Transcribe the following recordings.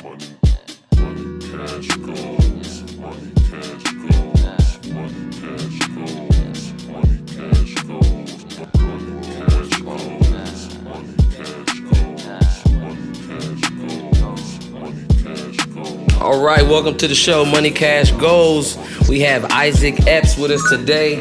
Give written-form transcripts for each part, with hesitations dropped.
Money, money, cash goes. Money, cash goes. Money, cash goes. Money, cash goes. Money, cash goes. Money, cash goes. Money, cash goes. Money, cash goes. All right, welcome to the show, Money Cash Goals. We have Issac Epps with us today.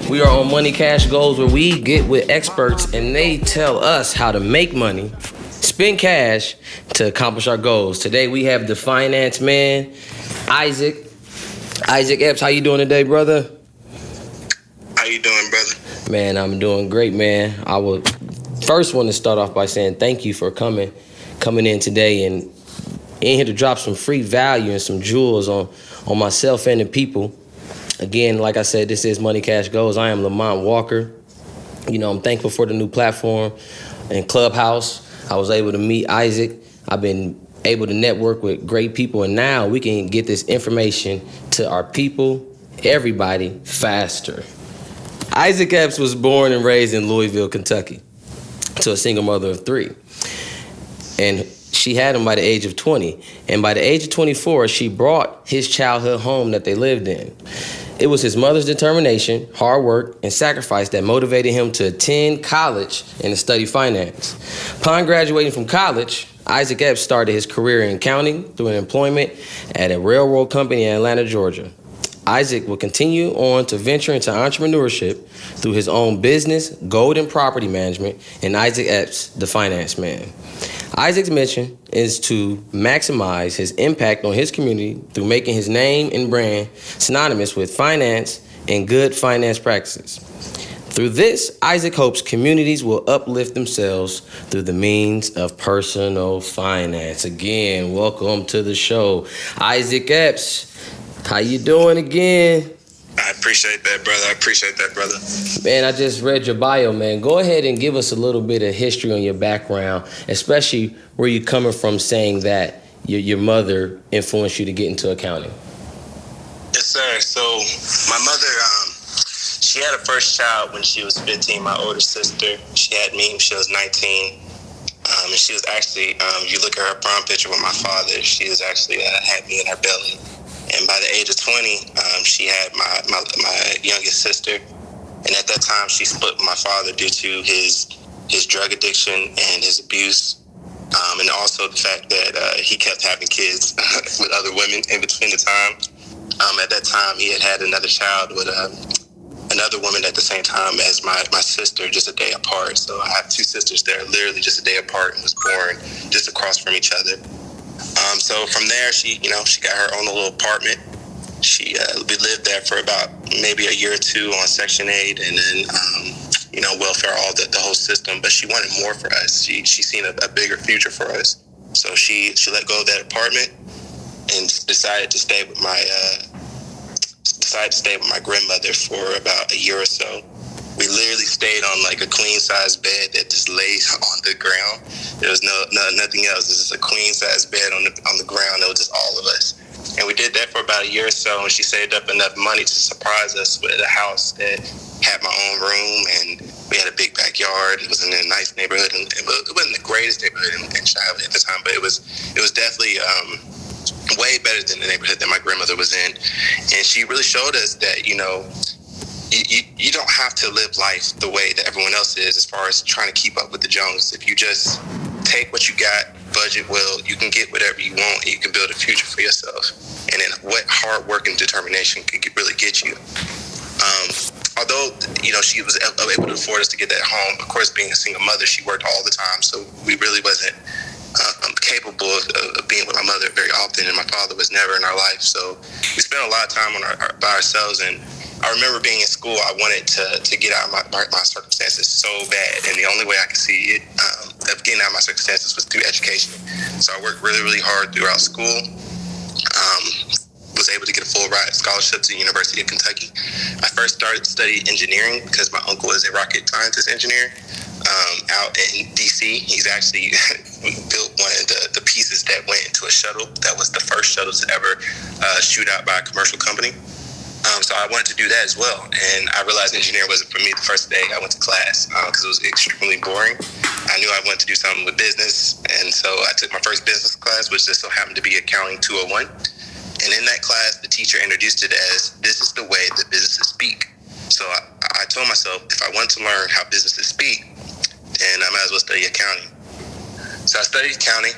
We are on Money Cash Goals, where we get with experts and they tell us how to make money, spend cash to accomplish our goals. Today we have the finance man, Issac Epps. How you doing today, brother? How you doing, brother? Man, I'm doing great, man. I would first want to start off by saying thank you for coming in today and in here to drop some free value and some jewels on myself and the people. Again, like I said, this is Money Cash Goals. I am Lemont Walker. You know, I'm thankful for the new platform and Clubhouse. I was able to meet Issac. I've been able to network with great people, and now we can get this information to our people, everybody, faster. Issac Epps was born and raised in Louisville, Kentucky, to a single mother of three. And she had him by the age of 20. And by the age of 24, she brought his childhood home that they lived in. It was his mother's determination, hard work, and sacrifice that motivated him to attend college and to study finance. Upon graduating from college, Issac Epps started his career in accounting through an employment at a railroad company in Atlanta, Georgia. Issac will continue on to venture into entrepreneurship through his own business, Golden Property Management, and Issac Epps, the Finance Man. Issac's mission is to maximize his impact on his community through making his name and brand synonymous with finance and good finance practices. Through this, Issac hopes communities will uplift themselves through the means of personal finance. Again, welcome to the show, Issac Epps. How you doing again? I appreciate that, brother. Man, I just read your bio, man. Go ahead and give us a little bit of history on your background, especially where you're coming from, saying that your mother influenced you to get into accounting. Yes, sir. So my mother, she had a first child when she was 15, my older sister. She had me when she was 19. And she was actually, you look at her prom picture with my father, she was actually had me in her belly. And by the age of 20, she had my youngest sister. And at that time, she split with my father due to his drug addiction and his abuse. And also the fact that he kept having kids with other women in between the time. At that time, he had another child with another woman at the same time as my sister, just a day apart. So I have two sisters that are literally just a day apart and was born just across from each other. So from there, she got her own little apartment. We lived there for about maybe a year or two on Section 8 and then, welfare, all the whole system. But she wanted more for us. She seen a bigger future for us. So she let go of that apartment and decided to stay with my grandmother for about a year or so. We literally stayed on like a queen size bed that just laid on the ground. There was nothing else. It was just a queen size bed on the ground. It was just all of us. And we did that for about a year or so, and she saved up enough money to surprise us with a house that had my own room, and we had a big backyard. It was in a nice neighborhood, and it wasn't the greatest neighborhood in Charlotte at the time, but it was definitely way better than the neighborhood that my grandmother was in. And she really showed us that, you don't have to live life the way that everyone else is as far as trying to keep up with the Joneses. If you just take what you got, budget well, you can get whatever you want, and you can build a future for yourself. And then what hard work and determination could really get you. Although, she was able to afford us to get that home, of course, being a single mother, she worked all the time, so we really wasn't capable of being with my mother very often, and my father was never in our life. So we spent a lot of time by ourselves, and I remember being in school, I wanted to get out of my circumstances so bad, and the only way I could see it of getting out of my circumstances was through education. So I worked really, really hard throughout school. Was able to get a full ride scholarship to the University of Kentucky. I first started studying engineering because my uncle is a rocket scientist engineer out in DC. He's actually built one of the pieces that went into a shuttle. That was the first shuttle to ever shoot out by a commercial company. So I wanted to do that as well. And I realized engineering wasn't for me the first day I went to class because it was extremely boring. I knew I wanted to do something with business. And so I took my first business class, which just so happened to be Accounting 201. And in that class, the teacher introduced it as, this is the way that businesses speak. So I told myself, if I want to learn how businesses speak, then I might as well study accounting. So I studied accounting,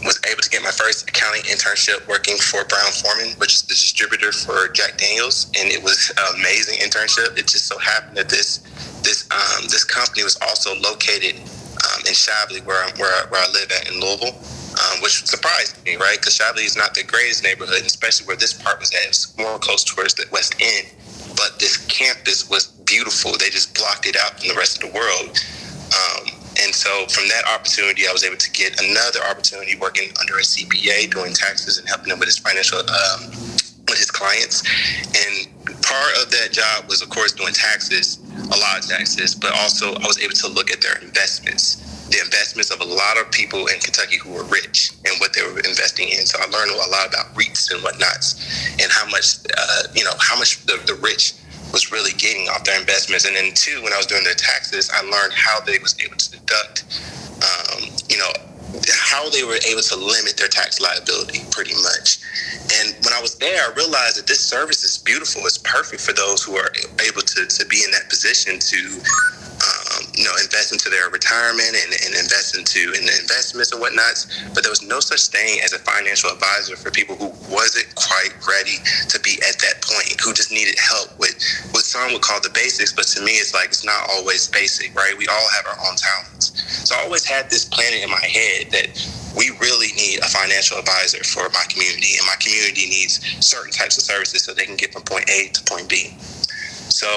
was able to get my first accounting internship working for Brown-Forman, which is the distributor for Jack Daniels, and it was an amazing internship. It just so happened that this company was also located in Chablis, where I live at in Louisville, which surprised me, right? Because Chablis is not the greatest neighborhood, especially where this part was at. It was more close towards the West End, but this campus was beautiful. They just blocked it out from the rest of the world. And so from that opportunity, I was able to get another opportunity working under a CPA, doing taxes and helping him with his financial, with his clients. And part of that job was, of course, doing taxes, a lot of taxes, but also I was able to look at their investments, the investments of a lot of people in Kentucky who were rich and what they were investing in. So I learned a lot about REITs and whatnots and how much, how much the rich was really getting off their investments. And then two, when I was doing their taxes, I learned how they was able to deduct, how they were able to limit their tax liability pretty much. And when I was there, I realized that this service is beautiful. It's perfect for those who are able to be in that position to, invest into their retirement and invest into in the investments and whatnots. But there was no such thing as a financial advisor for people who wasn't quite ready to be at that point, who just needed help with what some would call the basics. But to me, it's like, it's not always basic, right? We all have our own talents. So I always had this planning in my head that we really need a financial advisor for my community, and my community needs certain types of services so they can get from point A to point B. So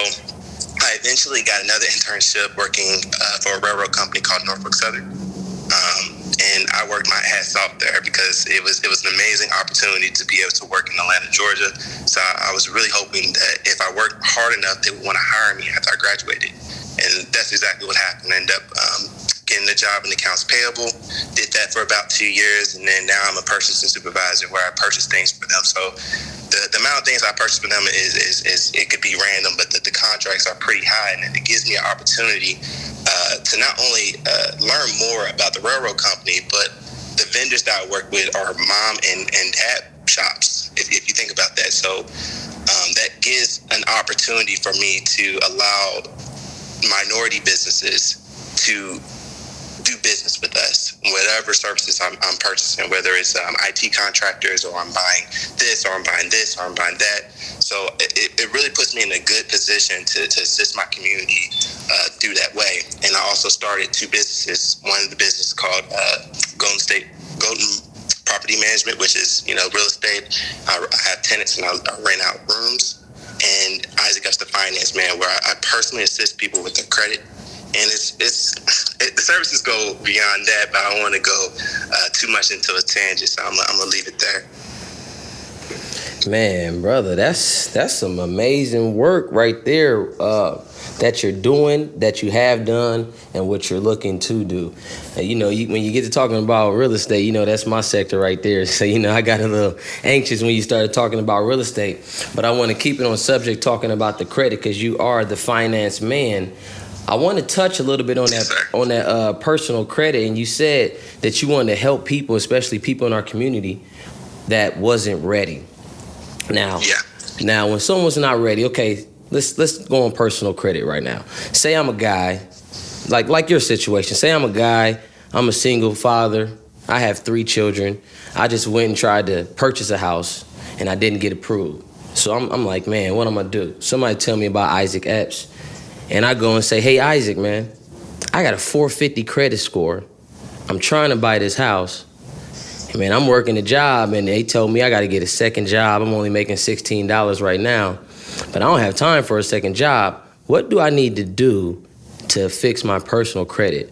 I eventually got another internship working for a railroad company called Norfolk Southern. And I worked my ass off there because it was an amazing opportunity to be able to work in Atlanta, Georgia. So I was really hoping that if I worked hard enough, they would want to hire me after I graduated. And that's exactly what happened. I ended up getting a job in accounts payable, did that for about 2 years, and then now I'm a purchasing supervisor where I purchase things for them. So the amount of things I purchase for them is it could be random, but the contracts are pretty high, and it gives me an opportunity to not only learn more about the railroad company, but the vendors that I work with are mom and dad shops, if you think about that. So that gives an opportunity for me to allow minority businesses to do business with us, whatever services I'm purchasing, whether it's IT contractors, or I'm buying this, or I'm buying this, or I'm buying that. So it really puts me in a good position to assist my community through that way. And I also started two businesses. One of the business called Golden Property Management, which is real estate. I have tenants and I rent out rooms. And Issac Epps the Finance Man, where I personally assist people with their credit. And the services go beyond that, but I don't want to go too much into a tangent, so I'm gonna leave it there. Man, brother, that's some amazing work right there that you're doing, that you have done, and what you're looking to do. When you get to talking about real estate, that's my sector right there. So, I got a little anxious when you started talking about real estate. But I want to keep it on subject, talking about the credit, because you are the finance man. I want to touch a little bit on that personal credit, and you said that you wanted to help people, especially people in our community that wasn't ready. Now, when someone's not ready, okay, let's go on personal credit right now. Say I'm a guy, like your situation. Say I'm a guy, I'm a single father, I have 3 children. I just went and tried to purchase a house, and I didn't get approved. So I'm like, man, what am I gonna do? Somebody tell me about Issac Epps. And I go and say, hey, Isaac, man, I got a 450 credit score. I'm trying to buy this house. And, man, I'm working a job, and they told me I got to get a second job. I'm only making $16 right now, but I don't have time for a second job. What do I need to do to fix my personal credit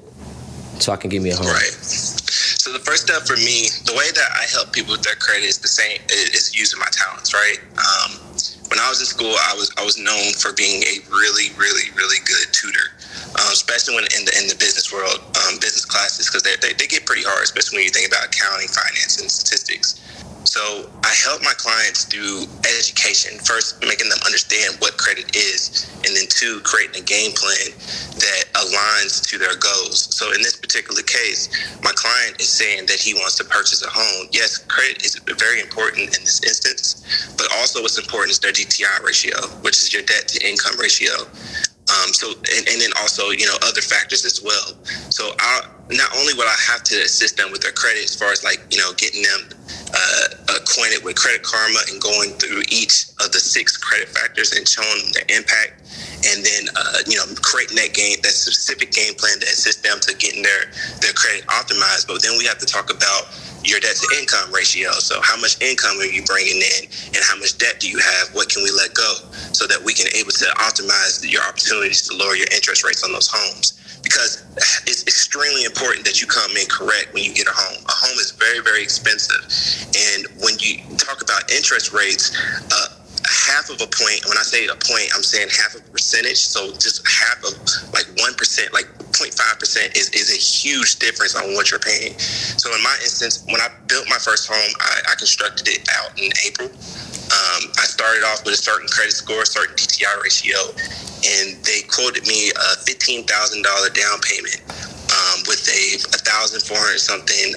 so I can give me a home? Right. So the first step for me, the way that I help people with their credit is the same, is using my talents, right? When I was in school, I was known for being a really, really, really good tutor, especially when in the business world, business classes, because they get pretty hard, especially when you think about accounting, finance, and statistics. So I help my clients do education. First, making them understand what credit is, and then two, creating a game plan that aligns to their goals. So in this particular case, my client is saying that he wants to purchase a home. Yes, credit is very important in this instance, but also what's important is their DTI ratio, which is your debt to income ratio. And then also, other factors as well. So not only will I have to assist them with their credit as far as getting them acquainted with Credit Karma and going through each of the 6 credit factors and showing them their impact, and then creating that specific game plan to assist them to getting their credit optimized. But then we have to talk about your debt to income ratio. So how much income are you bringing in, and how much debt do you have? What can we let go so that we can able to optimize your opportunities to lower your interest rates on those homes? Because it's extremely important that you come in correct when you get a home. A home is very, very expensive. And when you talk about interest rates, half of a point, when I say a point, I'm saying half of a percentage. So just half of 1%, 0.5% is a huge difference on what you're paying. So in my instance, when I built my first home, I constructed it out in April. I started off with a certain credit score, certain DTI ratio, and they quoted me a $15,000 down payment with a $1,400 something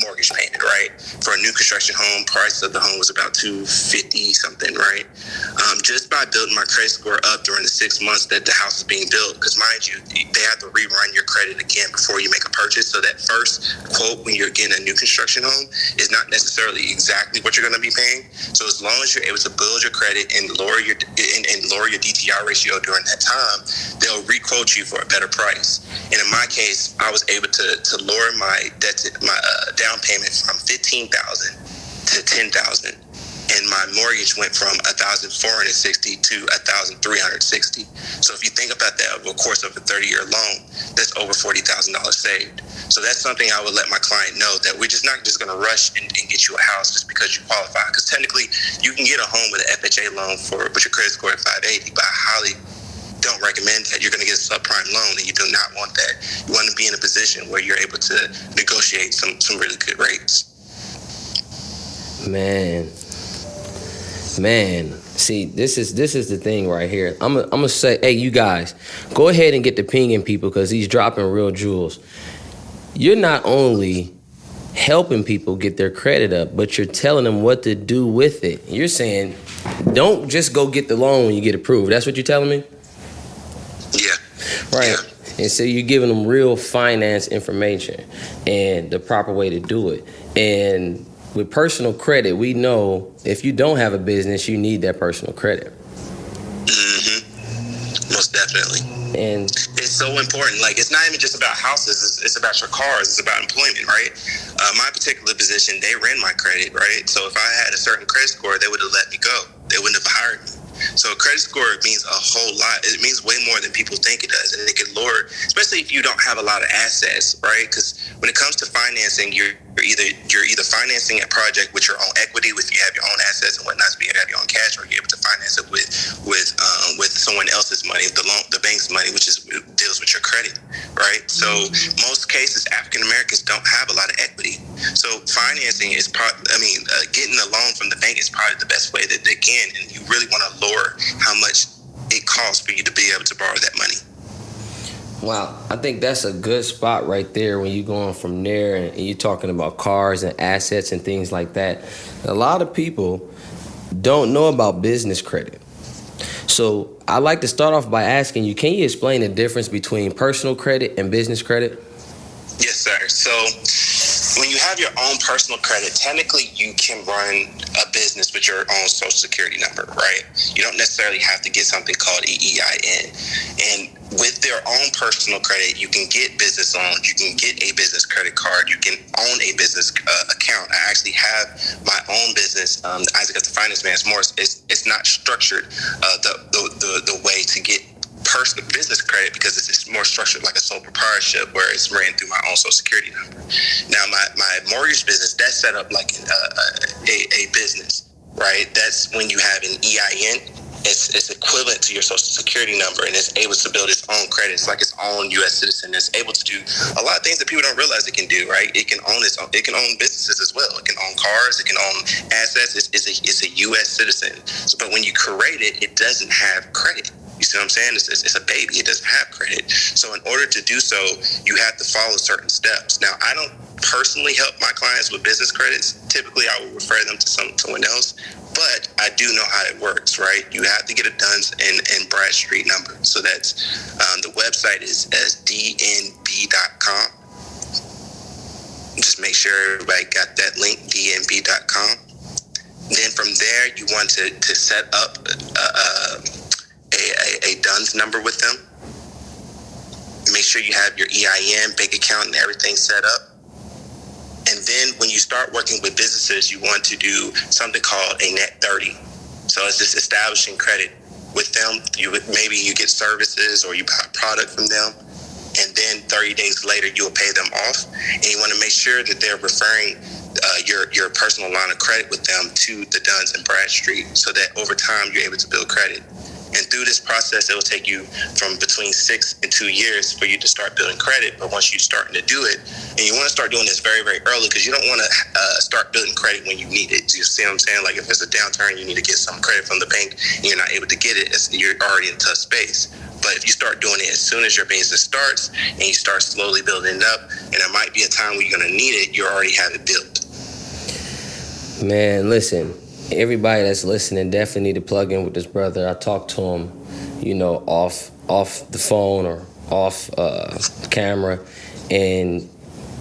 mortgage payment, right? For a new construction home, price of the home was about $250 something, right? Just by building my credit score up during the 6 months that the house is being built, because mind you, they have to rerun your credit again before you make a purchase. So that first quote when you're getting a new construction home is not necessarily exactly what you're going to be paying. So as long as you're able to build your credit and lower your DTI ratio during that time, they'll requote you for a better price. And in my case, I was able to lower my down payment from $15,000 to $10,000, and my mortgage went from $1,460 to $1,360. So if you think about that over the course of a 30-year loan, that's over $40,000 saved. So that's something I would let my client know, that we're just not just going to rush and get you a house just because you qualify. Because technically, you can get a home with an FHA loan with your credit score at 580, but I highly don't recommend that. You're going to get a subprime loan, and you do not want that. You want to be in a position where you're able to negotiate some really good rates. Man, see, this is the thing right here. I'm gonna say, hey, you guys, go ahead and get the pinging people, because he's dropping real jewels. You're not only helping people get their credit up, but you're telling them what to do with it. You're saying, don't just go get the loan when you get approved. That's what you're telling me? Yeah. Right. Yeah. And so you're giving them real finance information and the proper way to do it. And with personal credit, we know if you don't have a business, you need that personal credit. Mm-hmm. Most definitely. And it's so important. Like, it's not even just about houses. It's about your cars. It's about employment, right? My particular position, they ran my credit, right? So if I had a certain credit score, they would have let me go. They wouldn't have hired me. So a credit score means a whole lot. It means way more than people think it does. And it can lower, especially if you don't have a lot of assets, right? Because when it comes to financing, you're either financing a project with your own equity, if you have your own assets and whatnot, so you have your own cash, or you're able to finance it with someone else's money, the bank's money, which deals with your credit, right? So most cases, African Americans don't have a lot of equity. So financing is getting a loan from the bank is probably the best way that they can, and you really want to lower how much it costs for you to be able to borrow that money. wow, I think that's a good spot right there when you're going from there and you're talking about cars and assets and things like that. A lot of people don't know about business credit. So I'd like to start off by asking you, can you explain the difference between personal credit and business credit? Yes, sir. So when you have your own personal credit, technically you can run a business with your own social security number, right? You don't necessarily have to get something called EIN. And with their own personal credit, you can get business loans, you can get a business credit card, you can own a business account. I actually have my own business, Issac Epps and I. It's not structured the way to get personal business credit, because it's just more structured like a sole proprietorship where it's ran through my own social security number. Now, my mortgage business, that's set up like a business, right? That's when you have an EIN, it's equivalent to your social security number, and it's able to build its own credit. It's like its own U.S. citizen. It's able to do a lot of things that people don't realize it can do, right? It can own it can own businesses as well. It can own cars. It can own assets. It's a U.S. citizen. So, but when you create it, it doesn't have credit. You see what I'm saying? It's a baby. It doesn't have credit. So in order to do so, you have to follow certain steps. Now, I don't personally help my clients with business credits. Typically, I will refer them to someone else, but I do know how it works, right? You have to get a Duns and Bradstreet number. So that's the website is dnb.com. Just make sure everybody got that link, dnb.com. Then from there, you want to set up a Duns number with them. Make sure you have your EIN, bank account, and everything set up. And then when you start working with businesses, you want to do something called a net 30. So it's just establishing credit with them. Maybe you get services or you buy a product from them, and then 30 days later you will pay them off. And you want to make sure that they're referring your personal line of credit with them to the Duns and Bradstreet, so that over time you're able to build credit. And through this process, it will take you from between 6 and 2 years for you to start building credit. But once you're starting to do it, and you want to start doing this very, very early, because you don't want to start building credit when you need it. You see what I'm saying? Like if there's a downturn, you need to get some credit from the bank, and you're not able to get it, you're already in a tough space. But if you start doing it as soon as your business starts, and you start slowly building it up, and there might be a time where you're going to need it, you already have it built. Man, listen. Everybody that's listening definitely need to plug in with this brother. I talked to him, off the phone or off camera. And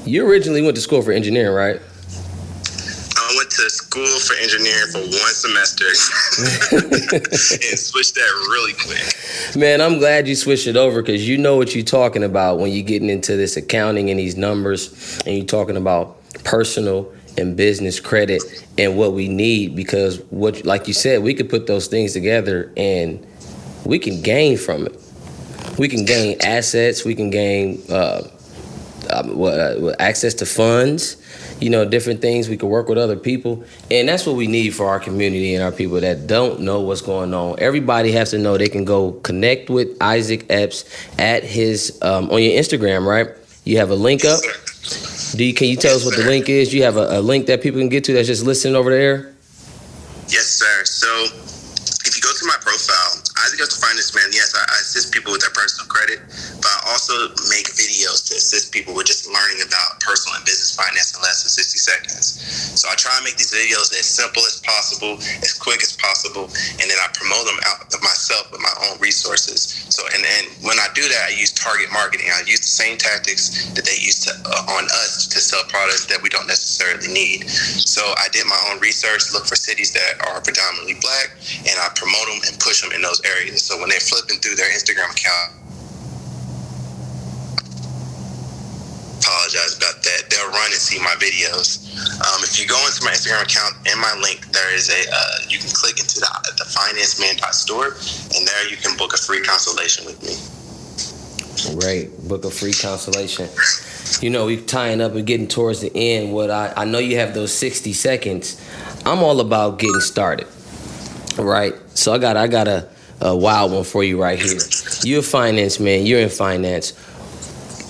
you originally went to school for engineering, right? I went to school for engineering for 1 semester and switched that really quick. Man, I'm glad you switched it over, because you know what you're talking about when you're getting into this accounting and these numbers, and you're talking about personal and business credit and what we need, because like you said, we could put those things together and we can gain from it. We can gain assets. We can gain access to funds, different things. We can work with other people. And that's what we need for our community and our people that don't know what's going on. Everybody has to know they can go connect with Issac Epps at his, on your Instagram, right? You have a link up. Can you tell us what the link is? You have a link that people can get to that's just listening over there? Yes, sir. So if you go to my profile, Issac Epps Finance Man, yes, I assist people with their personal credit, but I also make videos to assist people with just learning about personal and business finance in less than 60 seconds. So I try to make these videos as simple as possible, as quick as possible, and then I promote them out of myself with my own resources. So, and then when I do that, I use target marketing. I use the same tactics that they use on us to sell products that we don't necessarily need. So I did my own research, look for cities that are predominantly Black, and I promote them and push them in those areas. So when they're flipping through their Instagram account, apologize about that, they'll run and see my videos. If you go into my Instagram account and my link, there is you can click into the financeman.store, and there you can book a free consultation with me. Right, book a free consultation. We tying up and getting towards the end. What I know you have those 60 seconds. I'm all about getting started, right? So I got a wild one for you right here. You're a finance man. You're in finance.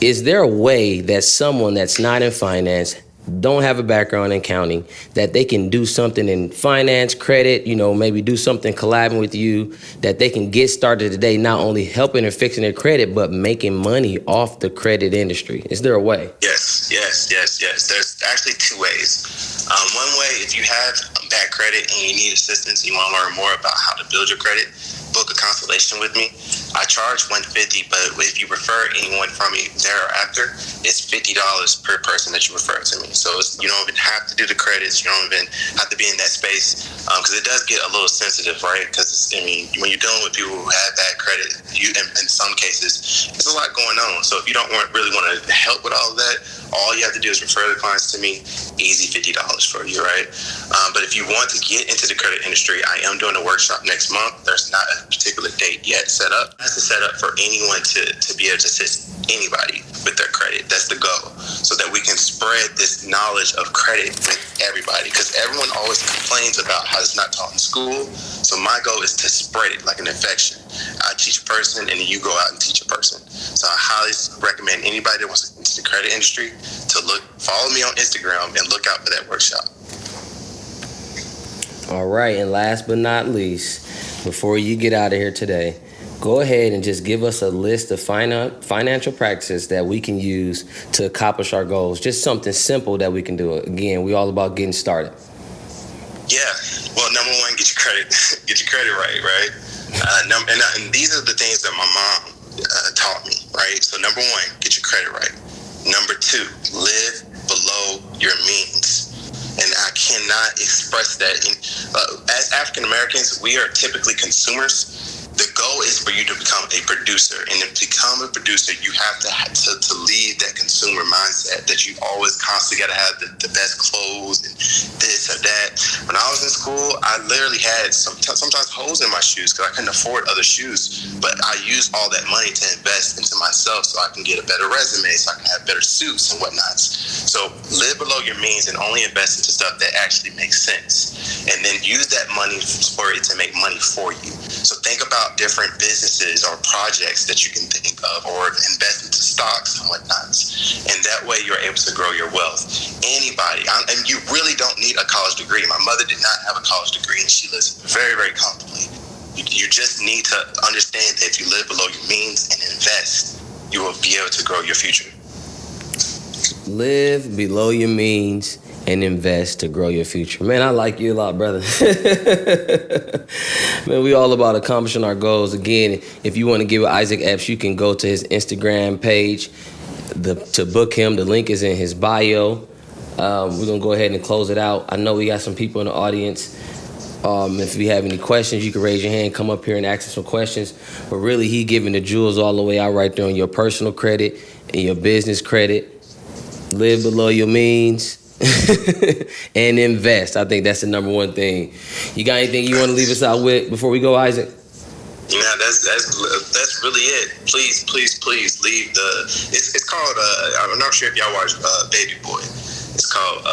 Is there a way that someone that's not in finance, don't have a background in accounting, that they can do something in finance, credit, maybe do something collabing with you, that they can get started today, not only helping or fixing their credit, but making money off the credit industry? Is there a way? Yes. There's actually 2 ways. One way, if you have bad credit and you need assistance, you want to learn more about how to build your credit, book a consultation with me. I charge $150, but if you refer anyone from me thereafter, it's $50 per person that you refer to me. So you don't even have to do the credits. You don't even have to be in that space, because it does get a little sensitive, right? Because when you're dealing with people who have bad credit, in some cases, there's a lot going on. So if you don't really want to help with all of that, all you have to do is refer the clients to me. Easy $50 for you, right? But if you want to get into the credit industry, I am doing a workshop next month. There's not a particular date yet set up. that's the setup for anyone to be able to assist anybody with their credit. That's the goal, so that we can spread this knowledge of credit with everybody, because everyone always complains about how it's not taught in school. So my goal is to spread it like an infection. I teach a person, and then you go out and teach a person. So I highly recommend anybody that wants to get into the credit industry to follow me on Instagram and look out for that workshop. All right, and last but not least, before you get out of here today, go ahead and just give us a list of financial practices that we can use to accomplish our goals. Just something simple that we can do. Again, we all about getting started. Yeah. Well, number one, get your credit right? And these are the things that my mom taught me, right? So number one, get your credit right. Number two, live below your means. And I cannot express that. As African Americans, we are typically consumers. The goal is for you to become a producer, and to become a producer, you have to leave that consumer mindset that you always constantly got to have the best clothes and this or that. When I was in school, I literally had sometimes holes in my shoes because I couldn't afford other shoes, but I used all that money to invest into myself so I can get a better resume, so I can have better suits and whatnots. So live below your means and only invest into stuff that actually makes sense, and then use that money for it to make money for you. So think about different businesses or projects that you can think of, or invest into stocks and whatnots. And that way you're able to grow your wealth. Anybody, and you really don't need a college degree. My mother did not have a college degree, and she lives very, very comfortably. You just need to understand that if you live below your means and invest, you will be able to grow your future. Live below your means and invest to grow your future. Man, I like you a lot, brother. Man, we all about accomplishing our goals. Again, if you want to get with Issac Epps, you can go to his Instagram page to book him. The link is in his bio. We're going to go ahead and close it out. I know we got some people in the audience. If you have any questions, you can raise your hand, come up here and ask us some questions. But really, he giving the jewels all the way out right there on your personal credit and your business credit. Live below your means. And invest. I think that's the number one thing. You got anything you want to leave us out with before we go, Issac? Yeah, that's really it. Please leave it's called I'm not sure if y'all watch Baby Boy. It's called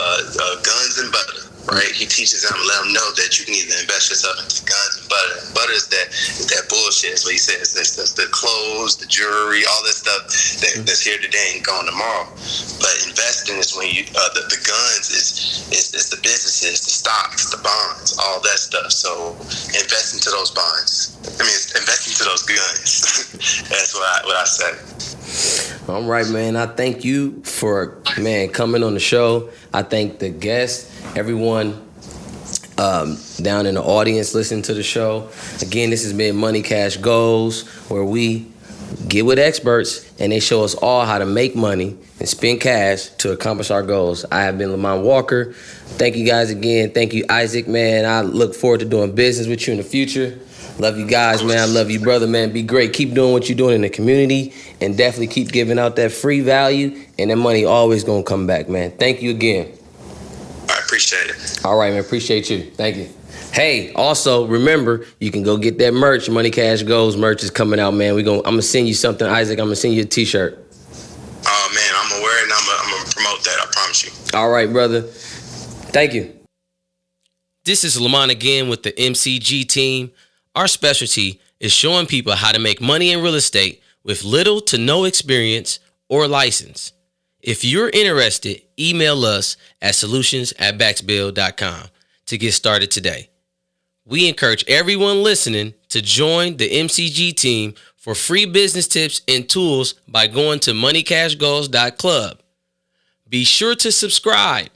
Guns and Butter. Right, he teaches them, let them know that you can either invest yourself into guns and butter. Butter is that bullshit. So he says that's the clothes, the jewelry, all that stuff that's here today and gone tomorrow. But investing is when you the guns is the businesses, the stocks, the bonds, all that stuff. So invest into those bonds. Invest into those guns. That's what I say. All right, man. I thank you for coming on the show. I thank the guests. Everyone down in the audience listening to the show. Again, this has been Money Cash Goals, where we get with experts and they show us all how to make money and spend cash to accomplish our goals. I have been Lemont Walker. Thank you guys again. Thank you, Issac, man. I look forward to doing business with you in the future. Love you guys, man. I love you, brother, man. Be great. Keep doing what you're doing in the community, and definitely keep giving out that free value, and that money always going to come back, man. Thank you again. I appreciate it. All right, man. Appreciate you. Thank you. Hey, also, remember, you can go get that merch. Money Cash Goals merch is coming out, man. I'm going to send you something, Issac. I'm going to send you a T-shirt. Oh, man. I'm going to wear it, and I'm going to promote that. I promise you. All right, brother. Thank you. This is Lemont again with the MCG team. Our specialty is showing people how to make money in real estate with little to no experience or license. If you're interested, email us at solutions@baxbill.com to get started today. We encourage everyone listening to join the MCG team for free business tips and tools by going to moneycashgoals.club. Be sure to subscribe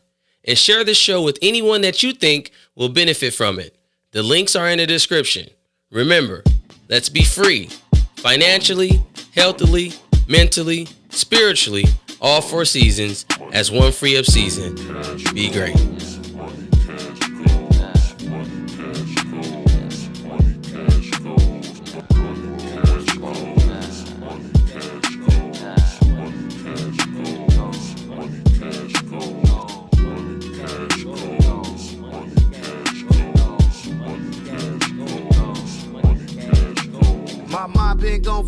and share the show with anyone that you think will benefit from it. The links are in the description. Remember, let's be free, financially, healthily, mentally, spiritually, all 4 seasons as one free up season. Be great. My mind been going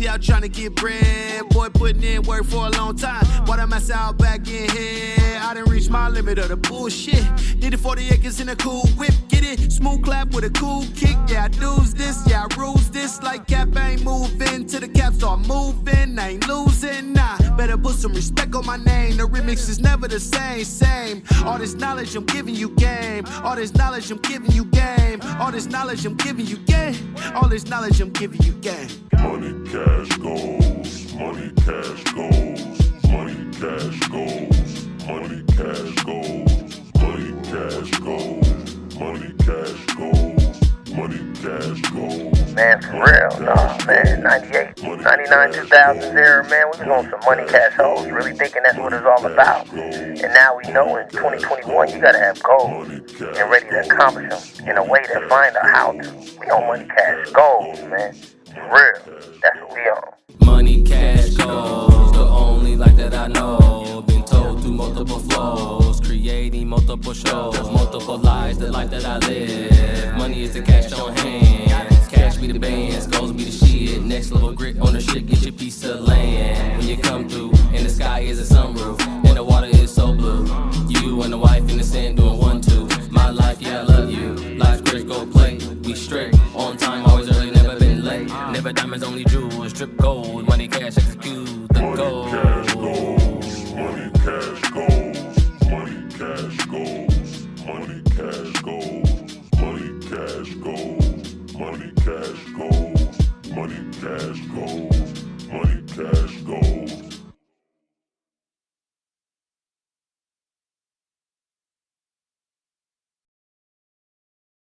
Easy out trying to get bread. Boy, putting in work for a long time. While I'm out back in here, I done reached my limit of the bullshit. Did it 40 acres in a cool whip. Get it? Smooth clap with a cool kick. Yeah, I do's this. Yeah, I rules this. Like Cap ain't moving. Till the Cap start moving. I ain't losing. Nah, better put some respect on my name. The remix is never the same. All this knowledge I'm giving you game. All this knowledge I'm giving you game. All this knowledge I'm giving you game. All this knowledge I'm giving you game. Money, cash, goals. Money, cash, goals. Money, cash, goals. Money, cash, goals. Money, cash, goals. Money, cash, goals. Money, cash, goals. Man, for real, no, man, 98, 99, 2000, man, we was on some money cash holes, really thinking that's what it's all about. And now we know in 2021, you gotta have goals and ready to accomplish them in a way that find out how to. We on money cash goals, man, for real, that's what we on. Money, cash, goals, the only life that I know. Been told through multiple flows, creating multiple shows, multiple lives, the life that I live. Money is the cash on hand, cash be the bands, goals be the shit. Next level grit on the shit, get your piece of land. When you come through, and the sky is a sunroof, and the water is so blue. You and the wife in the sand doing 1-2. My life, yeah, I love you. Life's great, go play. We straight, on time, always early, never been late. Never diamonds, only jewels, strip gold. Money, cash, execute the goal. Money, cash, goals. Money, cash, goals. Money, cash, goals. Money, cash, goals. Money, cash, goals. Money, cash, goals. Money, cash, goals.